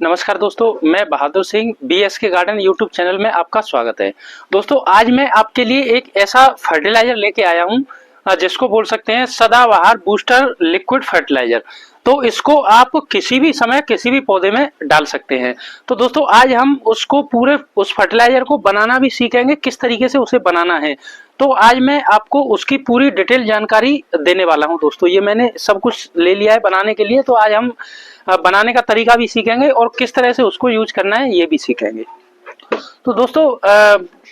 नमस्कार दोस्तों, मैं Bahadur Singh BSK garden YouTube channel में आपका स्वागत है। दोस्तों आज मैं आपके लिए एक ऐसा फर्टिलाइजर लेके आया हूँ जिसको बोल सकते हैं सदाबहार बूस्टर लिक्विड फर्टिलाइजर। तो इसको आप किसी भी समय किसी भी पौधे में डाल सकते हैं। तो दोस्तों आज हम उसको पूरे उस फर्टिलाइजर को बनाना भी सीखेंगे, किस तरीके से उसे बनाना है। तो आज मैं आपको उसकी पूरी डिटेल जानकारी देने वाला हूं। दोस्तों ये मैंने सब कुछ ले लिया है बनाने के लिए, तो आज हम बनाने का तरीका भी सीखेंगे और किस तरह से उसको यूज करना है ये भी सीखेंगे। तो दोस्तों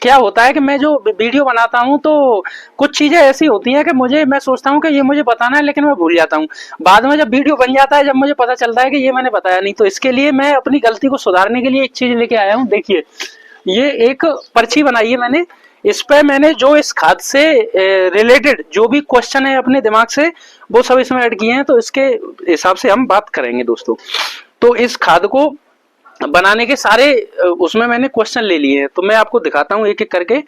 क्या होता है कि मैं जो वीडियो बनाता हूं तो कुछ चीजें ऐसी होती हैं कि मैं सोचता हूं कि ये मुझे बताना है, लेकिन मैं भूल जाता हूं। बाद में जब वीडियो बन जाता है, जब मुझे पता चलता है कि ये मैंने बताया नहीं, तो इसके लिए मैं अपनी गलती को सुधारने के लिए एक चीज लेके आया हूं। देखिए, ये एक पर्ची बनाई है मैंने। इस पे मैंने जो इस खाद से रिलेटेड जो भी क्वेश्चन है अपने दिमाग से, वो सब इसमें ऐड किए हैं। तो इसके हिसाब से हम बात करेंगे दोस्तों। तो इस खाद को बनाने के सारे उसमें मैंने क्वेश्चन ले लिए हैं, तो मैं आपको दिखाता हूँ एक एक करके।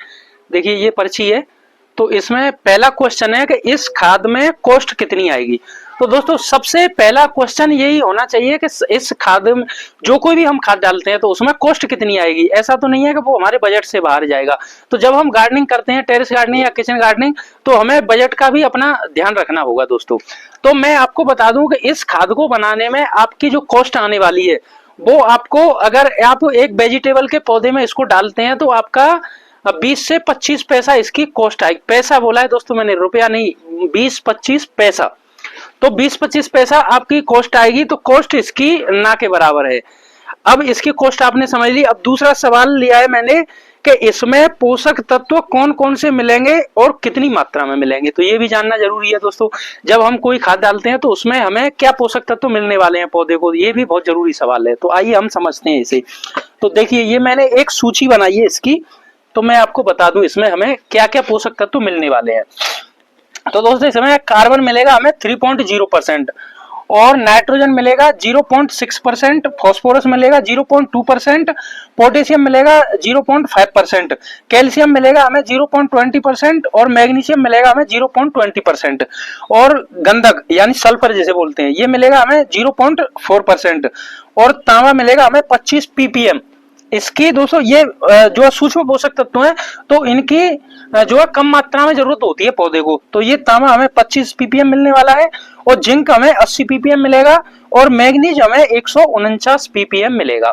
देखिए ये पर्ची है। तो इसमें पहला क्वेश्चन है कि इस खाद में कॉस्ट कितनी आएगी। तो दोस्तों सबसे पहला क्वेश्चन यही होना चाहिए कि इस खाद में जो कोई भी हम खाद डालते हैं तो उसमें कॉस्ट कितनी आएगी। ऐसा तो नहीं है कि वो हमारे बजट से बाहर जाएगा। तो जब हम गार्डनिंग करते हैं, टेरेस गार्डनिंग या किचन गार्डनिंग, तो हमें बजट का भी अपना ध्यान रखना होगा दोस्तों। तो मैं आपको बता दूं कि इस खाद को बनाने में आपकी जो कॉस्ट आने वाली है, वो आपको, अगर आप एक वेजिटेबल के पौधे में इसको डालते हैं तो आपका 20 से 25 पैसा इसकी कॉस्ट आएगी। पैसा बोला है दोस्तों मैंने, रुपया नहीं, 20-25 पैसा। तो 20-25 पैसा आपकी कॉस्ट आएगी। तो कॉस्ट इसकी ना के बराबर है। अब इसकी कॉस्ट आपने समझ ली। अब दूसरा सवाल लिया है मैंने कि इसमें पोषक तत्व कौन कौन से मिलेंगे और कितनी मात्रा में मिलेंगे। तो ये भी जानना जरूरी है दोस्तों। जब हम कोई खाद डालते हैं तो उसमें हमें क्या पोषक तत्व मिलने वाले हैं पौधे को, ये भी बहुत जरूरी सवाल है। तो आइए हम समझते हैं इसे। तो देखिए, ये मैंने एक सूची बनाई है इसकी। तो मैं आपको बता दूं इसमें हमें क्या क्या पोषक तत्व मिलने वाले हैं। तो दोस्तों इसमें कार्बन मिलेगा हमें 3.0%, और नाइट्रोजन मिलेगा 0.6%, फास्फोरस मिलेगा 0.2%, पोटेशियम मिलेगा 0.5%, कैल्शियम मिलेगा हमें 0.20%, और मैग्नीशियम मिलेगा हमें 0.20%, और गंधक यानी सल्फर जिसे बोलते हैं ये मिलेगा हमें 0.4%, और तांबा मिलेगा हमें 25 ppm। इसकी दोस्तों ये जो सूक्ष्म पोषक तत्व हैं, तो इनकी जो है कम मात्रा में जरूरत होती है पौधे को। तो ये तांबा हमें 25 ppm मिलने वाला है, और जिंक हमें 80 ppm मिलेगा, और मैग्नीज हमें 149 ppm मिलेगा।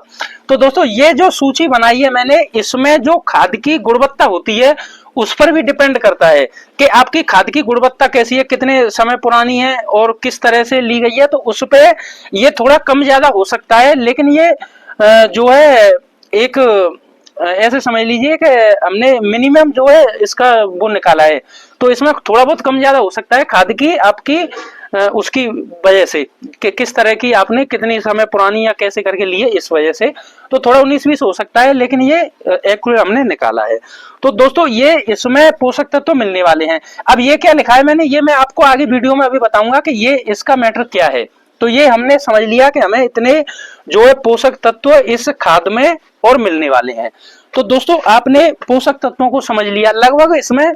तो दोस्तों ये जो सूची बनाई है मैंने, इसमें जो खाद की गुणवत्ता होती है उस पर भी डिपेंड करता है कि आपकी खाद की गुणवत्ता कैसी है, कितने समय पुरानी है और किस तरह से ली गई है। तो उस पे ये थोड़ा कम ज्यादा हो सकता है, लेकिन ये जो है एक ऐसे समझ लीजिए कि हमने मिनिमम जो है इसका वो निकाला है। तो इसमें थोड़ा बहुत कम ज्यादा हो सकता है खाद की आपकी उसकी वजह से कि किस तरह की आपने कितनी समय पुरानी या कैसे करके लिए, इस वजह से तो थोड़ा 19-20 हो सकता है, लेकिन ये एक्यूरेट हमने निकाला है। तो दोस्तों ये इसमें पोषक तत्व तो मिलने वाले हैं। अब ये क्या लिखा है मैंने, ये मैं आपको आगे वीडियो में अभी बताऊंगा कि ये इसका मैटर क्या है। तो ये हमने समझ लिया कि हमें इतने जो है पोषक तत्व इस खाद में और मिलने वाले हैं। तो दोस्तों आपने पोषक तत्वों को समझ लिया। लगभग इसमें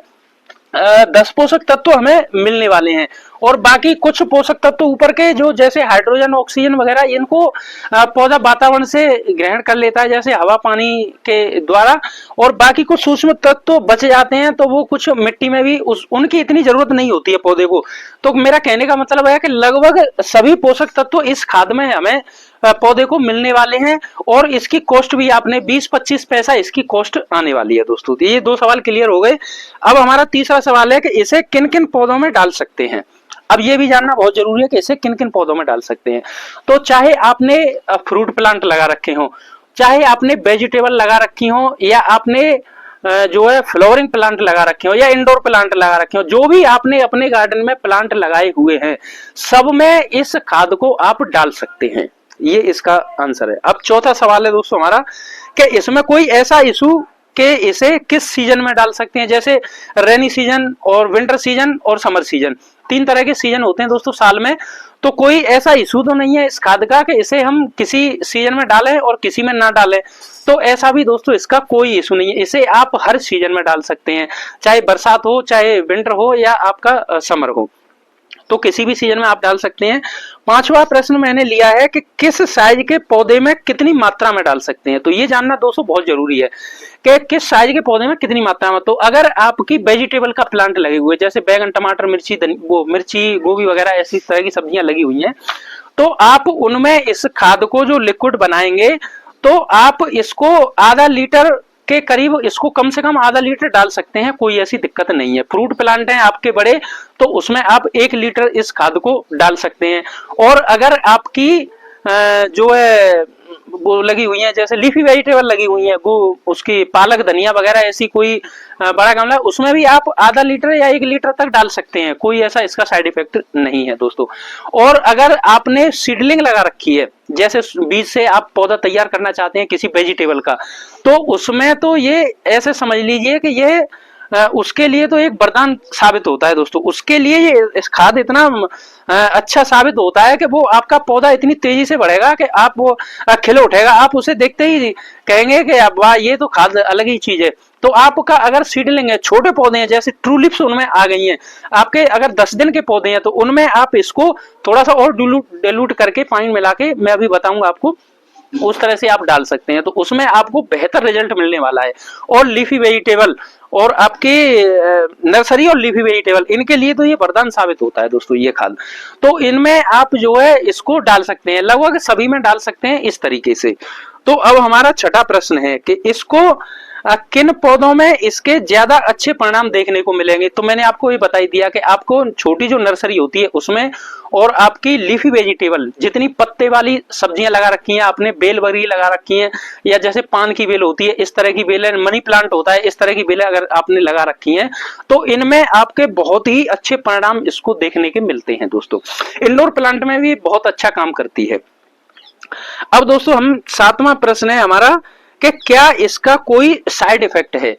10 पोषक तत्व हमें मिलने वाले हैं, और बाकी कुछ पोषक तत्व ऊपर के जो जैसे हाइड्रोजन, ऑक्सीजन वगैरह, इनको पौधा वातावरण से ग्रहण कर लेता है जैसे हवा पानी के द्वारा, और बाकी कुछ सूक्ष्म तत्व बच जाते हैं। तो वो कुछ मिट्टी में भी उनकी इतनी जरूरत नहीं होती है पौधे को। तो मेरा कहने का मतलब है कि लगभग सभी पोषक तत्व इस खाद में हमें पौधे को मिलने वाले हैं, और इसकी कॉस्ट भी आपने 20-25 पैसा इसकी कॉस्ट आने वाली है दोस्तों। तो ये दो सवाल क्लियर हो गए। अब हमारा तीसरा सवाल है कि इसे किन किन पौधों में डाल सकते हैं। अब ये भी जानना बहुत जरूरी है कि इसे किन किन पौधों में डाल सकते हैं। तो चाहे आपने फ्रूट प्लांट लगा रखे हो, चाहे आपने वेजिटेबल लगा रखी हो, या आपने जो है फ्लावरिंग प्लांट लगा रखे हो, या इंडोर प्लांट लगा रखे हो, जो भी आपने अपने गार्डन में प्लांट लगाए हुए हैं, सब में इस खाद को आप डाल सकते हैं। ये इसका आंसर है। अब चौथा सवाल है दोस्तों हमारा कि इसमें कोई ऐसा इशू कि इसे किस सीजन में डाल सकते हैं। जैसे रेनी सीजन और विंटर सीजन और समर सीजन, 3 तरह के सीजन होते हैं दोस्तों साल में। तो कोई ऐसा इशू तो नहीं है इस खाद का कि इसे हम किसी सीजन में डालें और किसी में ना डालें। तो ऐसा भी दोस्तों इसका कोई इशू नहीं है। इसे आप हर सीजन में डाल सकते हैं, चाहे बरसात हो, चाहे विंटर हो, या आपका समर हो। तो किसी भी सीजन में आप डाल सकते हैं। 5वां प्रश्न मैंने लिया है कि किस साइज के पौधे में कितनी मात्रा में डाल सकते हैं। तो ये जानना दोस्तों बहुत जरूरी है कि किस साइज के पौधे में कितनी मात्रा में। तो अगर आपकी वेजिटेबल का प्लांट लगे हुए, जैसे बैगन, टमाटर, मिर्ची, गोभी वगैरह ऐसी तरह की सब्जियां लगी हुई हैं, तो आप उनमें इस खाद को जो लिक्विड बनाएंगे, तो आप इसको आधा लीटर के करीब, इसको कम से कम आधा लीटर डाल सकते हैं, कोई ऐसी दिक्कत नहीं है। फ्रूट प्लांट हैं आपके बड़े, तो उसमें आप 1 लीटर इस खाद को डाल सकते हैं। और अगर आपकी जो है वो लगी हुई है, जैसे लीफी वेजिटेबल लगी हुई है, वो उसकी पालक, धनिया वगैरह ऐसी कोई बड़ा गमला, उसमें भी आप आधा लीटर या 1 लीटर तक डाल सकते हैं, कोई ऐसा इसका साइड इफेक्ट नहीं है दोस्तों। और अगर आपने सीडलिंग लगा रखी है, जैसे बीज से आप पौधा तैयार करना चाहते हैं किसी वेजिटेबल का, तो उसमें तो ये ऐसे समझ लीजिए कि ये उसके लिए तो एक वरदान साबित होता है दोस्तों। उसके लिए ये इस खाद इतना अच्छा साबित होता है कि वो आपका पौधा इतनी तेजी से बढ़ेगा कि आप वो खिले उठेगा, आप उसे देखते ही कहेंगे कि वाह, ये तो खाद अलग ही चीज है। तो आपका अगर सीडलिंग है, छोटे पौधे हैं, जैसे ट्रूलिप्स उनमें आ गई हैं, आपके अगर 10 दिन के पौधे हैं, तो उनमें आप इसको थोड़ा सा और डिलूट करके पानी मिला के, मैं अभी बताऊंगा आपको, उस तरह से आप डाल सकते हैं। तो उसमें आपको बेहतर रिजल्ट मिलने वाला है। और लीफी वेजिटेबल और आपके नर्सरी और लीफी वेजिटेबल, इनके लिए तो ये वरदान साबित होता है दोस्तों ये खाद। तो इनमें आप जो है इसको डाल सकते हैं, लगभग सभी में डाल सकते हैं इस तरीके से। तो अब हमारा छठा प्रश्न है कि इसको किन पौधों में इसके ज्यादा अच्छे परिणाम देखने को मिलेंगे। तो मैंने आपको ये बता ही दिया कि आपको छोटी जो नर्सरी होती है उसमें, और आपकी लीफी वेजिटेबल, जितनी पत्ते वाली सब्जियां लगा रखी हैं आपने, बेल वगैरह लगा रखी हैं, या जैसे पान की बेल होती है इस तरह की बेलें, मनी प्लांट होता है इस तरह की बेलें अगर आपने लगा रखी हैं, तो इनमें आपके बहुत ही अच्छे परिणाम इसको देखने के मिलते हैं दोस्तों। इंडोर प्लांट में भी बहुत अच्छा काम करती है। अब दोस्तों हम 7वां प्रश्न है हमारा कि क्या इसका कोई साइड इफेक्ट है।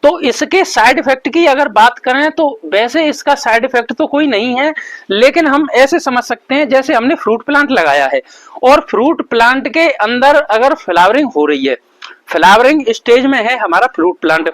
तो इसके साइड इफेक्ट की अगर बात करें तो वैसे इसका साइड इफेक्ट तो कोई नहीं है, लेकिन हम ऐसे समझ सकते हैं जैसे हमने फ्रूट प्लांट लगाया है और फ्रूट प्लांट के अंदर अगर फ्लावरिंग हो रही है, फ्लावरिंग स्टेज में है हमारा फ्रूट प्लांट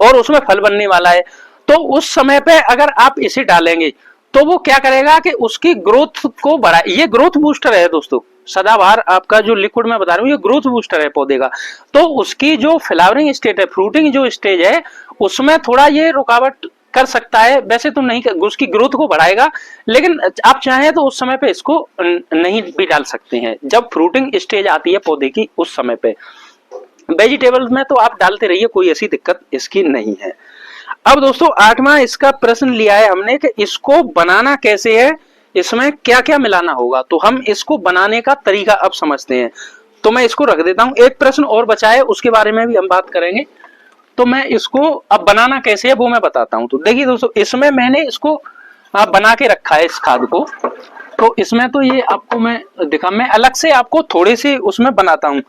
और उसमें फल बनने वाला है, तो उस समय पे अगर आप इसे डालेंगे तो वो क्या करेगा कि उसकी ग्रोथ को बढ़ा, ये ग्रोथ बूस्टर है दोस्तों। सदाबहार आपका जो लिक्विड मैं बता रहा हूँ ये ग्रोथ बूस्टर है पौधे का। तो उसकी जो फ्लावरिंग स्टेज है, फ्रूटिंग जो स्टेज है, उसमें थोड़ा ये रुकावट कर सकता है, वैसे तो नहीं, उसकी ग्रोथ को बढ़ाएगा, लेकिन आप चाहें तो उस समय पे इसको नहीं भी डाल सकते हैं, जब फ्रूटिंग स्टेज आती है पौधे की उस समय पे। वेजिटेबल्स में तो आप डालते रहिए, कोई ऐसी दिक्कत इसकी नहीं है। अब दोस्तों 8वां इसका प्रश्न लिया है हमने कि इसको बनाना कैसे है, इसमें क्या क्या मिलाना होगा। तो हम इसको बनाने का तरीका अब समझते हैं। तो मैं इसको रख देता हूं, एक प्रश्न और बचा है उसके बारे में भी हम बात करेंगे। तो मैं इसको अब बनाना कैसे है वो मैं बताता हूं। तो देखिए दोस्तों, इसमें मैंने इसको बना के रखा है इस खाद को। तो इसमें तो ये आपको मैं मैं अलग से आपको थोड़े से उसमें बनाता हूं।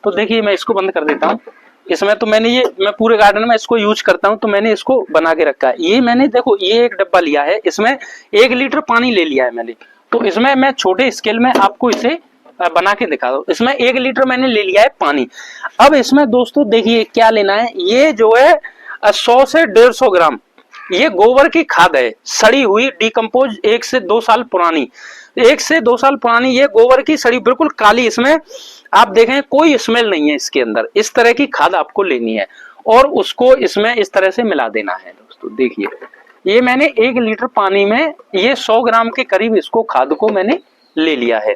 तो देखिए मैं इसको बंद कर देता हूं। इसमें तो मैं पूरे गार्डन में इसको यूज करता हूं, तो मैंने इसको बना के रखा है। ये मैंने देखो ये एक डब्बा लिया है, इसमें 1 लीटर पानी ले लिया है मैंने। तो इसमें मैं छोटे स्केल में आपको इसे बना के दिखा दो। इसमें 1 लीटर मैंने ले लिया है पानी। अब इसमें दोस्तों देखिए क्या लेना है, ये जो है 100 से 150 ग्राम ये गोबर की खाद है, सड़ी हुई, डिकम्पोज, 1 से 2 साल पुरानी, 1 से 2 साल पुरानी ये गोबर की सड़ी, बिल्कुल काली, इसमें आप देखें कोई स्मेल नहीं है इसके अंदर। इस तरह की खाद आपको लेनी है और उसको इसमें इस तरह से मिला देना है दोस्तों। देखिए ये मैंने 1 लीटर पानी में ये 100 ग्राम के करीब इसको खाद को मैंने ले लिया है।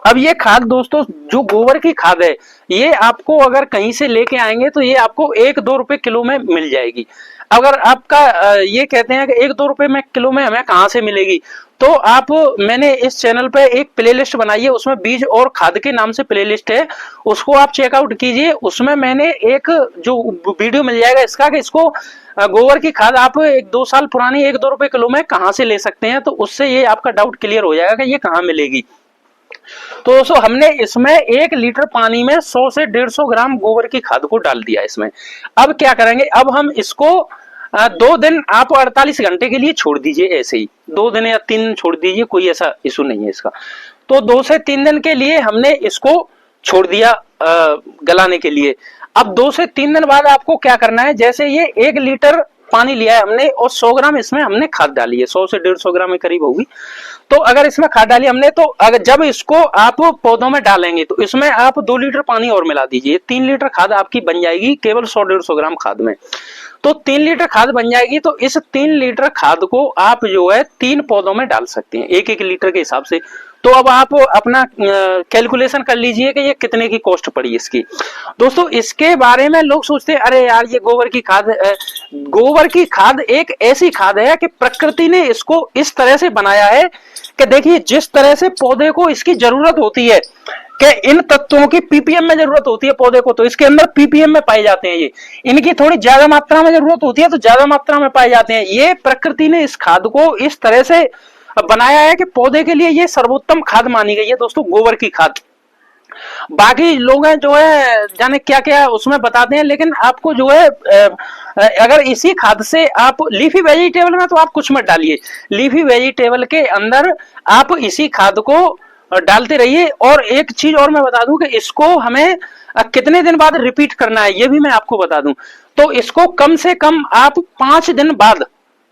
अब ये खाद दोस्तों जो गोबर की खाद है, ये आपको अगर कहीं से लेके आएंगे तो ये आपको 1-2 रुपए किलो में मिल जाएगी। अगर आपका ये कहते हैं कि 1-2 रुपए में किलो में हमें कहाँ से मिलेगी, तो आप, मैंने इस चैनल पे एक प्लेलिस्ट बनाई है, उसमें बीज और खाद के नाम से प्लेलिस्ट है, उसको आप चेकआउट कीजिए। उसमें मैंने एक जो वीडियो मिल जाएगा इसका कि इसको गोबर की खाद आप 1-2 साल पुरानी 1-2 रुपए किलो में कहाँ से ले सकते हैं, तो उससे ये आपका डाउट क्लियर हो जाएगा कि ये कहाँ मिलेगी। तो दोस्तों हमने इसमें 1 लीटर पानी में 100 से 150 ग्राम गोबर की खाद को डाल दिया इसमें। अब क्या करेंगे, अब हम इसको 2 दिन आप 48 घंटे के लिए छोड़ दीजिए, ऐसे ही 2 दिन या 3 दिन छोड़ दीजिए, कोई ऐसा इशू नहीं है इसका। तो 2 से 3 दिन के लिए हमने इसको छोड़ दिया गलाने के लिए। अब 2 से 3 दिन बाद आपको क्या करना है, जैसे ये 1 लीटर पानी लिया है हमने और 100 ग्राम इसमें हमने खाद डाली है, 100 से 150 ग्राम के करीब होगी। तो अगर इसमें खाद डाली हमने, तो अगर जब इसको आप पौधों में डालेंगे तो इसमें आप 2 लीटर पानी और मिला दीजिए, 3 लीटर खाद आपकी बन जाएगी केवल 100-150 ग्राम खाद में। तो 3 लीटर खाद बन जाएगी। तो इस 3 लीटर खाद को आप जो है 3 पौधों में डाल सकते हैं 1-1 लीटर के हिसाब से। तो अब आप अपना कैलकुलेशन कर लीजिए कि ये कितने की कॉस्ट पड़ी इसकी। दोस्तों इसके बारे में लोग सोचते हैं अरे यार ये गोबर की खाद, गोबर की खाद एक ऐसी खाद है कि प्रकृति ने इसको इस तरह से बनाया है कि देखिए जिस तरह से पौधे को इसकी जरूरत होती है कि इन तत्वों की पीपीएम में जरूरत होती है पौधे को, तो इसके अंदर पीपीएम में पाए जाते हैं। ये इनकी थोड़ी ज्यादा मात्रा में जरूरत होती है तो ज्यादा मात्रा में पाए जाते हैं। ये प्रकृति ने इस खाद को इस तरह से बनाया है कि पौधे के लिए ये सर्वोत्तम खाद मानी गई है दोस्तों, गोबर की खाद। बाकी लोग हैं जो है जाने क्या क्या उसमें बताते हैं, लेकिन आपको जो है अगर इसी खाद से आप लीफी वेजिटेबल में तो आप कुछ मत डालिए, लीफी वेजिटेबल के अंदर आप इसी खाद को डालते रहिए। और एक चीज और मैं बता दूं कि इसको हमें कितने दिन बाद रिपीट करना है ये भी मैं आपको बता दूं। तो इसको कम से कम आप 5 दिन बाद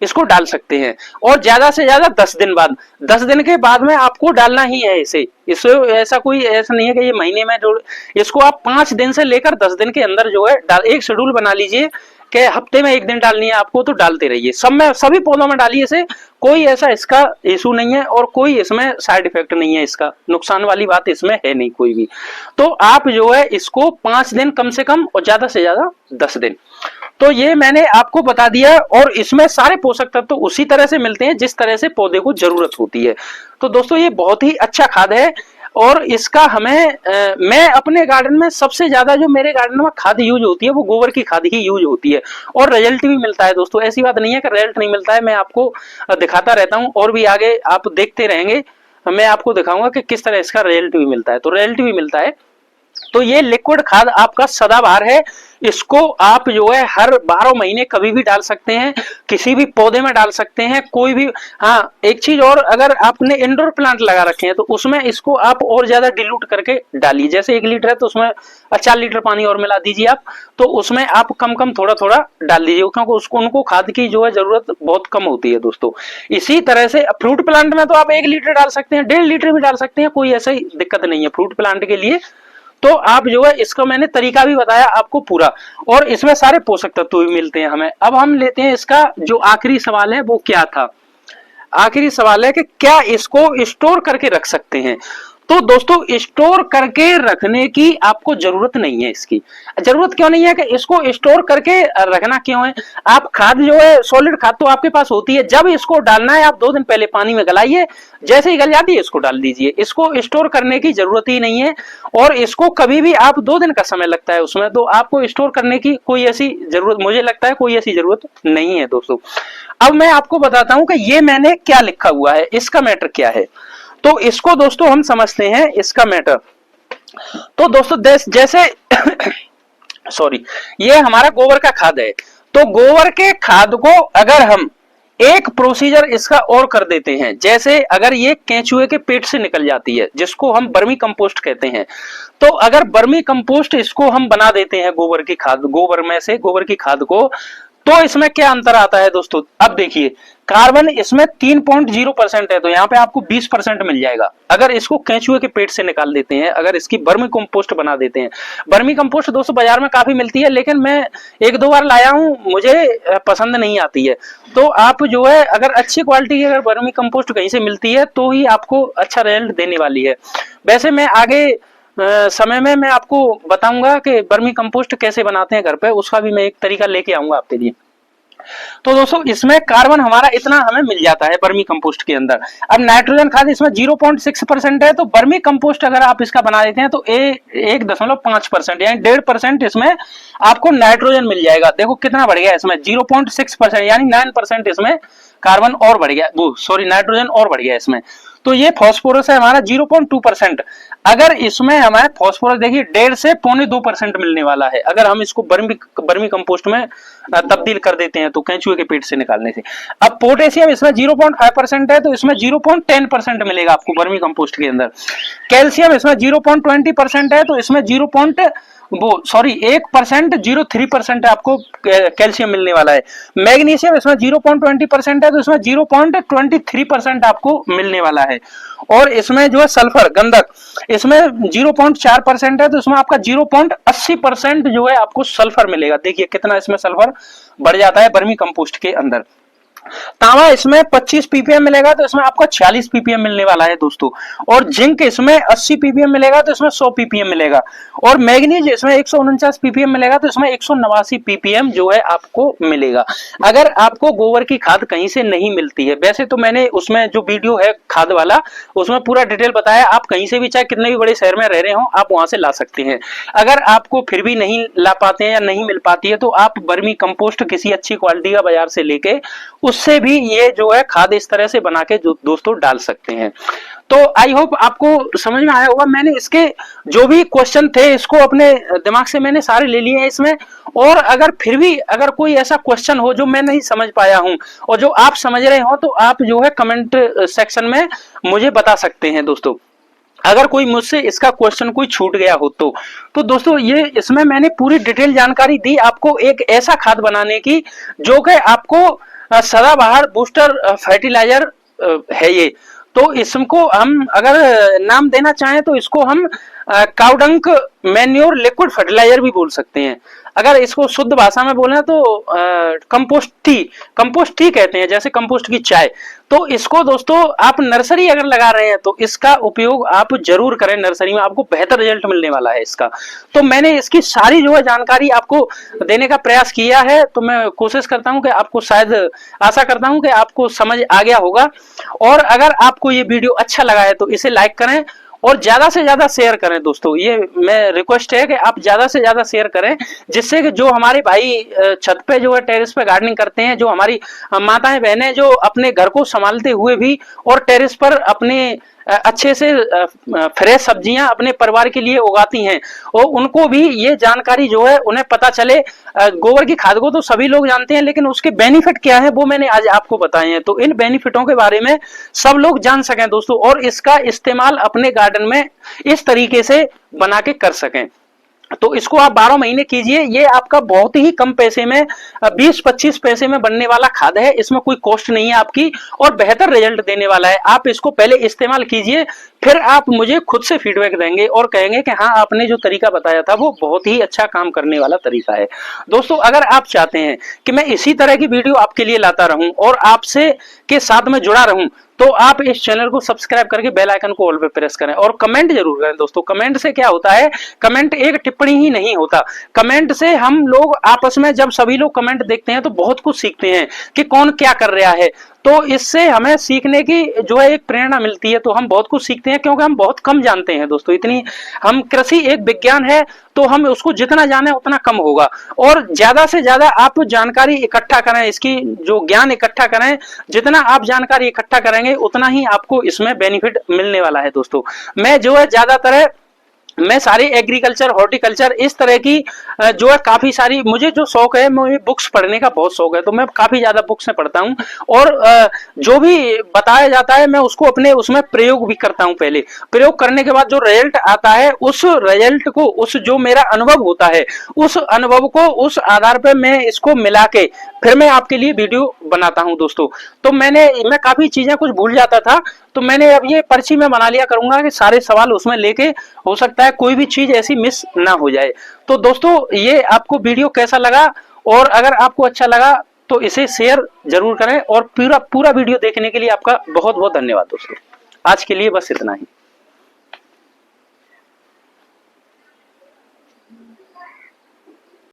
इसको डाल सकते हैं और ज्यादा से ज्यादा 10 दिन बाद, 10 दिन के बाद में आपको डालना ही है इसे। ऐसा कोई ऐसा नहीं है कि ये महीने में जो, इसको आप 5 दिन से लेकर 10 दिन के अंदर जो है एक शेड्यूल बना लीजिए कि हफ्ते में 1 दिन डालनी है आपको, तो डालते रहिए। सब में सभी पौधों में डालिए इसे, कोई ऐसा इसका इशू नहीं है और कोई इसमें साइड इफेक्ट नहीं है, इसका नुकसान वाली बात इसमें है नहीं कोई भी। तो आप जो है इसको 5 दिन कम से कम और ज्यादा से ज्यादा 10 दिन। तो ये मैंने आपको बता दिया और इसमें सारे पोषक तत्व तो उसी तरह से मिलते हैं जिस तरह से पौधे को जरूरत होती है। तो दोस्तों ये बहुत ही अच्छा खाद है और इसका हमें मैं अपने गार्डन में सबसे ज्यादा जो मेरे गार्डन में खाद यूज होती है वो गोबर की खाद ही यूज होती है और रिजल्ट भी मिलता है दोस्तों। ऐसी बात नहीं है कि रिजल्ट नहीं मिलता है, मैं आपको दिखाता रहता हूँ और भी आगे आप देखते रहेंगे, मैं आपको दिखाऊंगा कि किस तरह इसका रिजल्ट भी मिलता है। तो रिजल्ट भी मिलता है। तो ये लिक्विड खाद आपका सदाबहार है, इसको आप जो है हर 12 महीने कभी भी डाल सकते हैं, किसी भी पौधे में डाल सकते हैं, कोई भी। हाँ एक चीज और, अगर आपने इंडोर प्लांट लगा रखे हैं तो उसमें इसको आप और ज्यादा डिल्यूट करके डालिए। जैसे 1 लीटर है तो उसमें 4 लीटर पानी और मिला दीजिए आप, तो उसमें आप कम कम थोड़ा थोड़ा डाल दीजिए क्योंकि उसको उनको खाद की जो है जरूरत बहुत कम होती है दोस्तों। इसी तरह से फ्रूट प्लांट में तो आप 1 लीटर डाल सकते हैं, 1.5 लीटर भी डाल सकते हैं, कोई ऐसा ही दिक्कत नहीं है फ्रूट प्लांट के लिए। तो आप जो है इसका मैंने तरीका भी बताया आपको पूरा और इसमें सारे पोषक तत्व भी मिलते हैं हमें। अब हम लेते हैं इसका जो आखिरी सवाल है वो क्या था। आखिरी सवाल है कि क्या इसको स्टोर करके रख सकते हैं। तो दोस्तों स्टोर करके रखने की आपको जरूरत नहीं है। इसकी जरूरत क्यों नहीं है कि इसको स्टोर करके रखना क्यों है। आप खाद जो है सॉलिड खाद तो आपके पास होती है, जब इसको डालना है आप 2 दिन पहले पानी में गलाइए, जैसे ही गल जाती है इसको डाल दीजिए। इसको स्टोर करने की जरूरत ही नहीं है और इसको कभी भी आप 2 दिन का समय लगता है उसमें, तो आपको स्टोर करने की कोई ऐसी जरूरत, मुझे लगता है कोई ऐसी जरूरत नहीं है दोस्तों। अब मैं आपको बताता हूं कि ये मैंने क्या लिखा हुआ है, इसका मैटर क्या है। तो इसको दोस्तों हम समझते हैं इसका मैटर। तो दोस्तों जैसे सॉरी, ये हमारा गोबर का खाद है। तो गोबर के खाद को अगर हम एक प्रोसीजर इसका और कर देते हैं, जैसे अगर ये केंचुए के पेट से निकल जाती है जिसको हम बर्मी कंपोस्ट कहते हैं, तो अगर बर्मी कंपोस्ट इसको हम बना देते हैं गोबर की खाद, गोबर में से गोबर की खाद को, तो इसमें क्या अंतर आता है दोस्तों। अब देखिए कार्बन इसमें 3.0% है तो यहाँ पे आपको 20% मिल जाएगा अगर इसको केंचुए के पेट से निकाल देते हैं, अगर इसकी बर्मी कंपोस्ट बना देते हैं। बर्मी कंपोस्ट दोस्तों बाजार में काफी मिलती है, लेकिन मैं 1-2 बार लाया हूँ, मुझे पसंद नहीं आती है। तो आप जो है अगर अच्छी क्वालिटी की अगर बर्मी कंपोस्ट कहीं से मिलती है तो ही आपको अच्छा रिजल्ट देने वाली है। वैसे मैं आगे समय में मैं आपको बताऊंगा कि बर्मी कंपोस्ट कैसे बनाते हैं घर पे, उसका भी मैं एक तरीका लेके आऊंगा आपके लिए। तो दोस्तों इसमें कार्बन हमारा इतना हमें मिल जाता है बर्मी कंपोस्ट के अंदर। अब नाइट्रोजन खाद इसमें 0.6% है, तो बर्मी कंपोस्ट अगर आप इसका बना देते हैं तो 1.5% यानी 1.5% इसमें आपको नाइट्रोजन मिल जाएगा। देखो कितना बढ़ गया इसमें 0.6% यानी 9% इसमें कार्बन और बढ़ गया, वो सॉरी नाइट्रोजन और बढ़ गया इसमें। तो ये फास्फोरस है हमारा 0.2%। अगर इसमें हमें फास्फोरस देखिए 1.5 से 0.25% मिलने वाला है अगर हम इसको बर्मी कंपोस्ट में तब्दील कर देते हैं, तो केंचुए के पेट से निकालने से। अब पोटेशियम इसमें 0.5% है, तो इसमें 0.10% मिलेगा आपको वर्मी कंपोस्ट के अंदर। कैल्शियम इसमें 0.20% है, तो इसमें 1% 0.3% आपको कैल्शियम मिलने वाला है। मैग्नीशियम इसमें 0.20% है, तो इसमें 0.23% आपको मिलने वाला है। और इसमें जो है सल्फर गंधक, इसमें 0.4% है, तो इसमें आपका 0.80% जो है आपको सल्फर मिलेगा। देखिए कितना इसमें सल्फर बढ़ जाता है वर्मी कंपोस्ट के अंदर। तांबा इसमें 25 ppm मिलेगा, तो इसमें आपको 46 ppm मिलने वाला है दोस्तों। और जिंक इसमें 80 ppm मिलेगा, तो इसमें 100 ppm मिलेगा। और मैग्नीज इसमें 149 ppm मिलेगा, तो इसमें 189 ppm जो है आपको मिलेगा। अगर आपको गोबर की खाद कहीं से नहीं मिलती है, वैसे तो मैंने उसमें जो वीडियो है खाद वाला, उसमें पूरा डिटेल बताया, आप कहीं से भी चाहे कितने भी बड़े शहर में रह रहे हो आप वहां से ला सकते हैं। अगर आपको फिर भी नहीं ला पाते हैं या नहीं मिल पाती है, तो आप वर्मी कंपोस्ट किसी अच्छी क्वालिटी का बाजार से लेके उससे भी ये जो है खाद इस तरह से बना के जो दोस्तों डाल सकते हैं। तो आई होप आपको समझ में आया होगा। मैंने इसके जो भी क्वेश्चन थे इसको अपने दिमाग से मैंने सारे ले लिए हैं इसमें। और अगर फिर भी अगर कोई ऐसा क्वेश्चन हो जो मैं नहीं समझ पाया हूं और जो आप समझ रहे हो, तो आप जो है कमेंट सेक्शन में मुझे बता सकते हैं दोस्तों। अगर कोई मुझसे इसका क्वेश्चन कोई छूट गया हो तो दोस्तों ये इसमें मैंने पूरी डिटेल जानकारी दी आपको एक ऐसा खाद बनाने की जो कि आपको सदाबहार बूस्टर फर्टिलाइजर है ये। तो इसको हम अगर नाम देना चाहें तो इसको हम काउडंक मैन्योर लिक्विड फर्टिलाइजर भी बोल सकते हैं। अगर इसको शुद्ध भाषा में बोले तो कंपोस्ट टी कहते हैं, जैसे कंपोस्ट की चाय। तो इसको दोस्तों आप नर्सरी अगर लगा रहे हैं तो इसका उपयोग आप जरूर करें नर्सरी में, आपको बेहतर रिजल्ट मिलने वाला है इसका। तो मैंने इसकी सारी जो है जानकारी आपको देने का प्रयास किया है, तो मैं कोशिश करता हूं कि आपको शायद आशा करता हूं कि आपको समझ आ गया होगा। और अगर आपको ये वीडियो अच्छा लगा है तो इसे लाइक करें और ज्यादा से ज्यादा शेयर करें दोस्तों। ये मैं रिक्वेस्ट है कि आप ज्यादा से ज्यादा शेयर करें, जिससे कि जो हमारे भाई छत पे जो है टेरेस पे गार्डनिंग करते हैं, जो हमारी माताएं बहनें जो अपने घर को संभालते हुए भी और टेरेस पर अपने अच्छे से फ्रेश सब्जियां अपने परिवार के लिए उगाती हैं, और उनको भी ये जानकारी जो है उन्हें पता चले। गोबर की खाद को तो सभी लोग जानते हैं, लेकिन उसके बेनिफिट क्या है वो मैंने आज आपको बताए हैं। तो इन बेनिफिटों के बारे में सब लोग जान सकें दोस्तों, और इसका इस्तेमाल अपने गार्डन में इस तरीके से बना के कर सकें। तो इसको आप 12 महीने कीजिए। ये आपका बहुत ही कम पैसे में 20-25 पैसे में बनने वाला खाद है, इसमें कोई कॉस्ट नहीं है आपकी, और बेहतर रिजल्ट देने वाला है। आप इसको पहले इस्तेमाल कीजिए, फिर आप मुझे खुद से फीडबैक देंगे और कहेंगे कि हाँ आपने जो तरीका बताया था वो बहुत ही अच्छा काम करने वाला तरीका है। दोस्तों अगर आप चाहते हैं कि मैं इसी तरह की वीडियो आपके लिए लाता रहूं और आपसे के साथ में जुड़ा रहूं, तो आप इस चैनल को सब्सक्राइब करके बेल आइकन को ऑल पे प्रेस करें और कमेंट जरूर करें दोस्तों। कमेंट से क्या होता है, कमेंट एक टिप्पणी ही नहीं होता, कमेंट से हम लोग आपस में जब सभी लोग कमेंट देखते हैं तो बहुत कुछ सीखते हैं कि कौन क्या कर रहा है। तो इससे हमें सीखने की जो है एक प्रेरणा मिलती है, तो हम बहुत कुछ सीखते हैं, क्योंकि हम बहुत कम जानते हैं दोस्तों। इतनी हम कृषि एक विज्ञान है, तो हम उसको जितना जाने उतना कम होगा। और ज्यादा से ज्यादा आप जानकारी इकट्ठा करें, इसकी जो ज्ञान इकट्ठा करें, जितना आप जानकारी इकट्ठा करेंगे उतना ही आपको इसमें बेनिफिट मिलने वाला है दोस्तों। मैं जो है ज्यादातर मैं सारी एग्रीकल्चर हॉर्टिकल्चर इस तरह की जो है काफी सारी, मुझे जो शौक है, मुझे बुक्स पढ़ने का बहुत शौक है, तो मैं काफी ज्यादा बुक्स में पढ़ता हूं। और जो भी बताया जाता है मैं उसको अपने उसमें प्रयोग भी करता हूं। पहले प्रयोग करने के बाद जो रिजल्ट आता है, उस रिजल्ट को, उस जो मेरा अनुभव होता है, उस अनुभव को उस आधार पर मैं इसको मिला के फिर मैं आपके लिए वीडियो बनाता हूं दोस्तों। तो मैं काफी चीजें कुछ भूल जाता था, तो मैंने अब ये पर्ची में बना लिया करूंगा कि सारे सवाल उसमें लेके, हो सकता है कोई भी चीज ऐसी मिस ना हो जाए। तो दोस्तों ये आपको वीडियो कैसा लगा, और अगर आपको अच्छा लगा तो इसे शेयर जरूर करें, और पूरा वीडियो देखने के लिए आपका बहुत बहुत धन्यवाद दोस्तों। आज के लिए बस इतना ही।